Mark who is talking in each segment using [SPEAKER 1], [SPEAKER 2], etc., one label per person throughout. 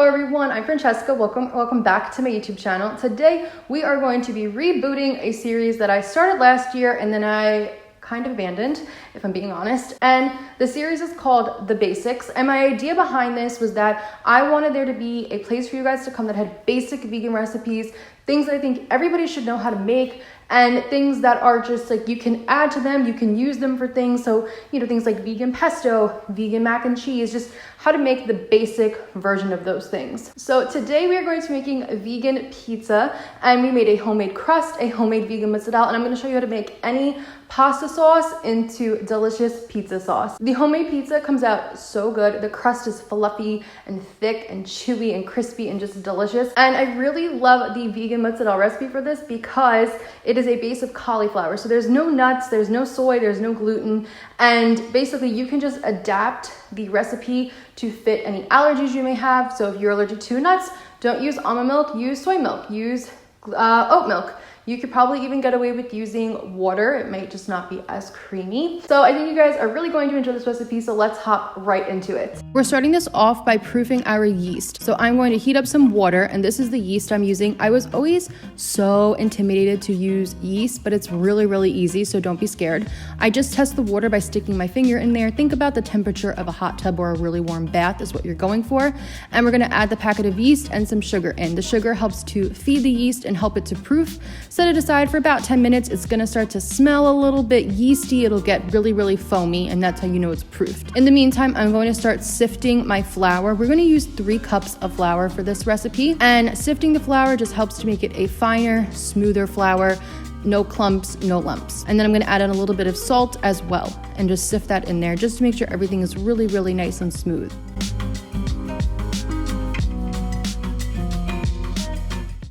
[SPEAKER 1] Hello everyone, I'm Francesca. Welcome back to my YouTube channel. Today we are going to be rebooting a series that I started last year and then I kind of abandoned, if I'm being honest. And the series is called The Basics. And my idea behind this was that I wanted there to be a place for you guys to come that had basic vegan recipes, things that I think everybody should know how to make, and things that are just like you can add to them, you can use them for things. So, things like vegan pesto, vegan mac and cheese, just how to make the basic version of those things. So today we are going to be making a vegan pizza, and we made a homemade crust, a homemade vegan mozzarella, and I'm going to show you how to make any pasta sauce into delicious pizza sauce. The homemade pizza comes out so good. The crust is fluffy and thick and chewy and crispy and just delicious. And I really love the vegan mozzarella recipe for this because it is a base of cauliflower. So there's no nuts, there's no soy, there's no gluten. And basically you can just adapt the recipe to fit any allergies you may have. So if you're allergic to nuts, don't use almond milk, use soy milk, use oat milk. You could probably even get away with using water. It might just not be as creamy. So I think you guys are really going to enjoy this recipe, so let's hop right into it. We're starting this off by proofing our yeast. So I'm going to heat up some water, and this is the yeast I'm using. I was always so intimidated to use yeast, but it's really, really easy, so don't be scared. I just test the water by sticking my finger in there. Think about the temperature of a hot tub or a really warm bath is what you're going for. And we're gonna add the packet of yeast and some sugar in. The sugar helps to feed the yeast and help it to proof. Set it aside for about 10 minutes. It's gonna start to smell a little bit yeasty. It'll get really, really foamy, and that's how you know it's proofed. In the meantime, I'm going to start sifting my flour. We're gonna use 3 cups of flour for this recipe, and sifting the flour just helps to make it a finer, smoother flour. No clumps, no lumps. And then I'm gonna add in a little bit of salt as well, and just sift that in there just to make sure everything is really, really nice and smooth.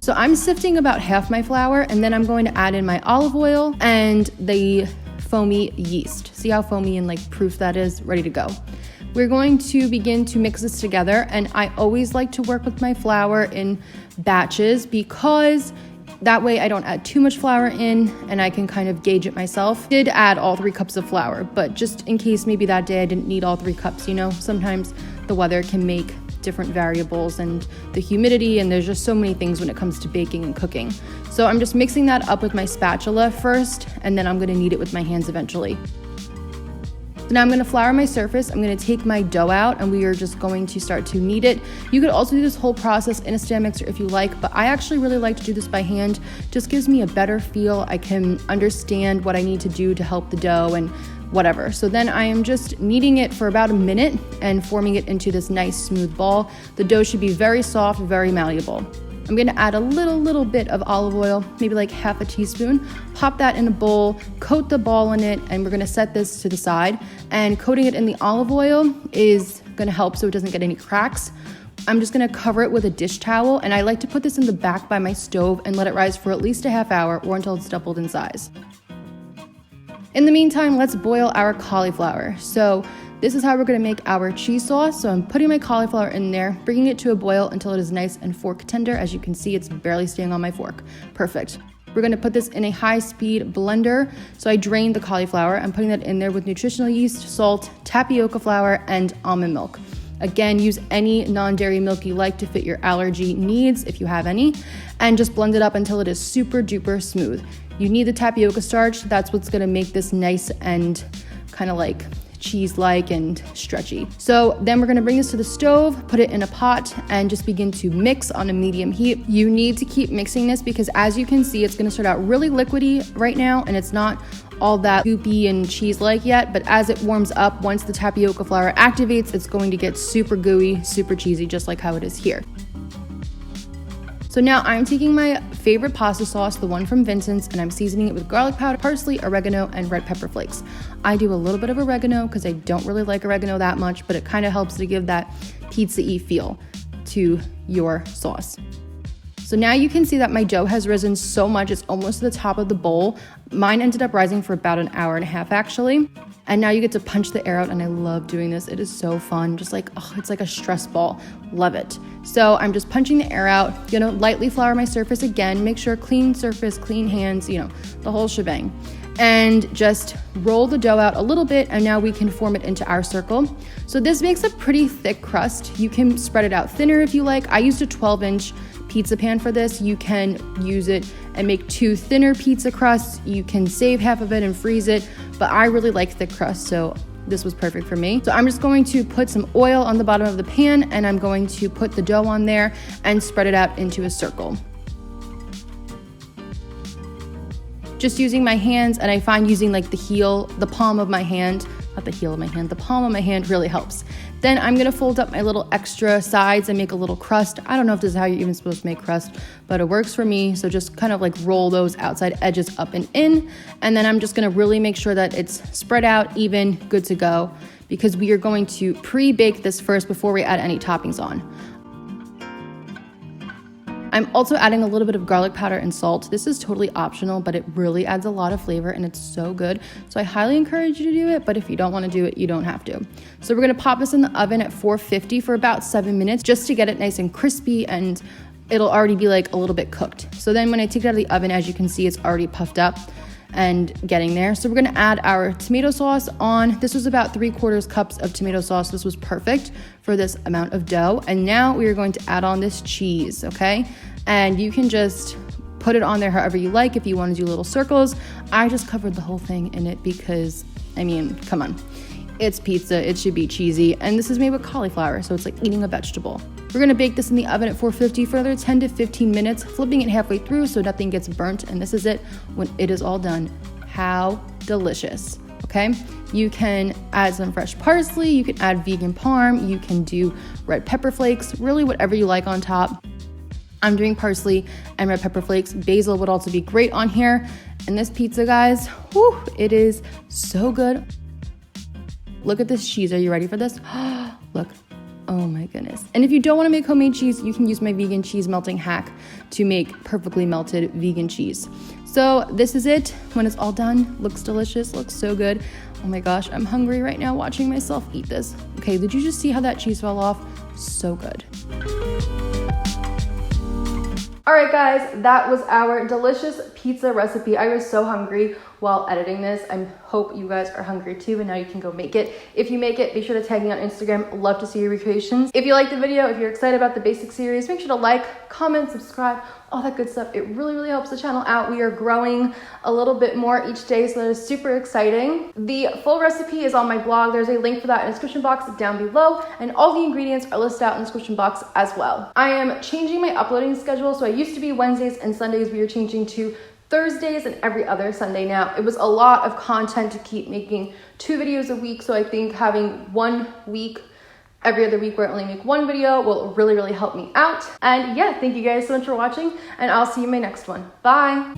[SPEAKER 1] So I'm sifting about half my flour, and then I'm going to add in my olive oil and the foamy yeast. See how foamy and proof that is? Ready to go. We're going to begin to mix this together, and I always like to work with my flour in batches because that way I don't add too much flour in and I can kind of gauge it myself. I did add all 3 cups of flour, but just in case maybe that day I didn't need all 3 cups, sometimes the weather can make different variables and the humidity, and there's just so many things when it comes to baking and cooking. So I'm just mixing that up with my spatula first, and then I'm gonna knead it with my hands eventually. So now I'm gonna flour my surface. I'm gonna take my dough out, and we are just going to start to knead it. You could also do this whole process in a stand mixer if you like, but I actually really like to do this by hand. Just gives me a better feel. I can understand what I need to do to help the dough and whatever. So then I am just kneading it for about a minute and forming it into this nice smooth ball. The dough should be very soft, very malleable. I'm gonna add a little bit of olive oil, maybe like half a teaspoon, pop that in a bowl, coat the ball in it, and we're gonna set this to the side. And coating it in the olive oil is gonna help so it doesn't get any cracks. I'm just gonna cover it with a dish towel, and I like to put this in the back by my stove and let it rise for at least a half hour or until it's doubled in size. In the meantime, let's boil our cauliflower. So this is how we're gonna make our cheese sauce. So I'm putting my cauliflower in there, bringing it to a boil until it is nice and fork tender. As you can see, it's barely staying on my fork. Perfect. We're gonna put this in a high-speed blender. So I drained the cauliflower. I'm putting that in there with nutritional yeast, salt, tapioca flour, and almond milk. Again, use any non-dairy milk you like to fit your allergy needs if you have any, and just blend it up until it is super duper smooth. You need the tapioca starch. That's what's gonna make this nice and kind of like cheese-like and stretchy. So then we're gonna bring this to the stove, put it in a pot, and just begin to mix on a medium heat. You need to keep mixing this because as you can see, it's gonna start out really liquidy right now, and it's not all that goopy and cheese-like yet, but as it warms up, once the tapioca flour activates, it's going to get super gooey, super cheesy, just like how it is here. So now I'm taking my favorite pasta sauce, the one from Vincent's, and I'm seasoning it with garlic powder, parsley, oregano, and red pepper flakes. I do a little bit of oregano because I don't really like oregano that much, but it kind of helps to give that pizza-y feel to your sauce. So now you can see that my dough has risen so much, it's almost to the top of the bowl. Mine ended up rising for about an hour and a half actually. And now you get to punch the air out, and I love doing this. It is so fun, just like, oh, it's like a stress ball. Love it. So I'm just punching the air out, gonna lightly flour my surface again, make sure clean surface, clean hands, the whole shebang. and just roll the dough out a little bit, and now we can form it into our circle. So this makes a pretty thick crust. You can spread it out thinner if you like. I used a 12-inch pizza pan for this. You can use it and make 2 thinner pizza crusts. You can save half of it and freeze it, but I really like thick crust, so this was perfect for me. So I'm just going to put some oil on the bottom of the pan, and I'm going to put the dough on there and spread it out into a circle. Just using my hands, and I find using like the palm of my hand, not the heel of my hand, the palm of my hand really helps. Then I'm gonna fold up my little extra sides and make a little crust. I don't know if this is how you're even supposed to make crust, but it works for me. So just kind of like roll those outside edges up and in. And then I'm just gonna really make sure that it's spread out, even, good to go, because we are going to pre-bake this first before we add any toppings on. I'm also adding a little bit of garlic powder and salt. This is totally optional, but it really adds a lot of flavor and it's so good. So I highly encourage you to do it, but if you don't want to do it, you don't have to. So we're gonna pop this in the oven at 450 for about 7 minutes just to get it nice and crispy, and it'll already be like a little bit cooked. So then when I take it out of the oven, as you can see, it's already puffed up and getting there. So we're gonna add our tomato sauce on. This was about 3/4 cups of tomato sauce. This was perfect for this amount of dough. And now we are going to add on this cheese, okay? And you can just put it on there however you like. If you wanna do little circles, I just covered the whole thing in it because, I mean, come on. It's pizza, it should be cheesy. And this is made with cauliflower, so it's like eating a vegetable. We're gonna bake this in the oven at 450 for another 10 to 15 minutes, flipping it halfway through so nothing gets burnt. And this is it when it is all done. How delicious, okay? You can add some fresh parsley, you can add vegan parm, you can do red pepper flakes, really whatever you like on top. I'm doing parsley and red pepper flakes. Basil would also be great on here. And this pizza, guys, whew, it is so good. Look at this cheese. Are you ready for this? Look. Oh my goodness. And if you don't want to make homemade cheese, you can use my vegan cheese melting hack to make perfectly melted vegan cheese. So this is it. When it's all done, looks delicious, looks so good. Oh my gosh, I'm hungry right now watching myself eat this. Okay, did you just see how that cheese fell off? So good. All right, guys, that was our delicious pizza recipe. I was so hungry while editing this. I hope you guys are hungry too, and now you can go make it. If you make it, be sure to tag me on Instagram. Love to see your recreations. If you like the video, if you're excited about the basic series, make sure to like, comment, subscribe, all that good stuff. It really, really helps the channel out. We are growing a little bit more each day, so that is super exciting. The full recipe is on my blog. There's a link for that in the description box down below, and all the ingredients are listed out in the description box as well. I am changing my uploading schedule, so I used to be Wednesdays and Sundays. We are changing to Thursdays and every other Sunday now. It was a lot of content to keep making 2 videos a week, so I think having 1 week every other week where I only make 1 video will really, really help me out. And yeah, thank you guys so much for watching, and I'll see you in my next one. Bye.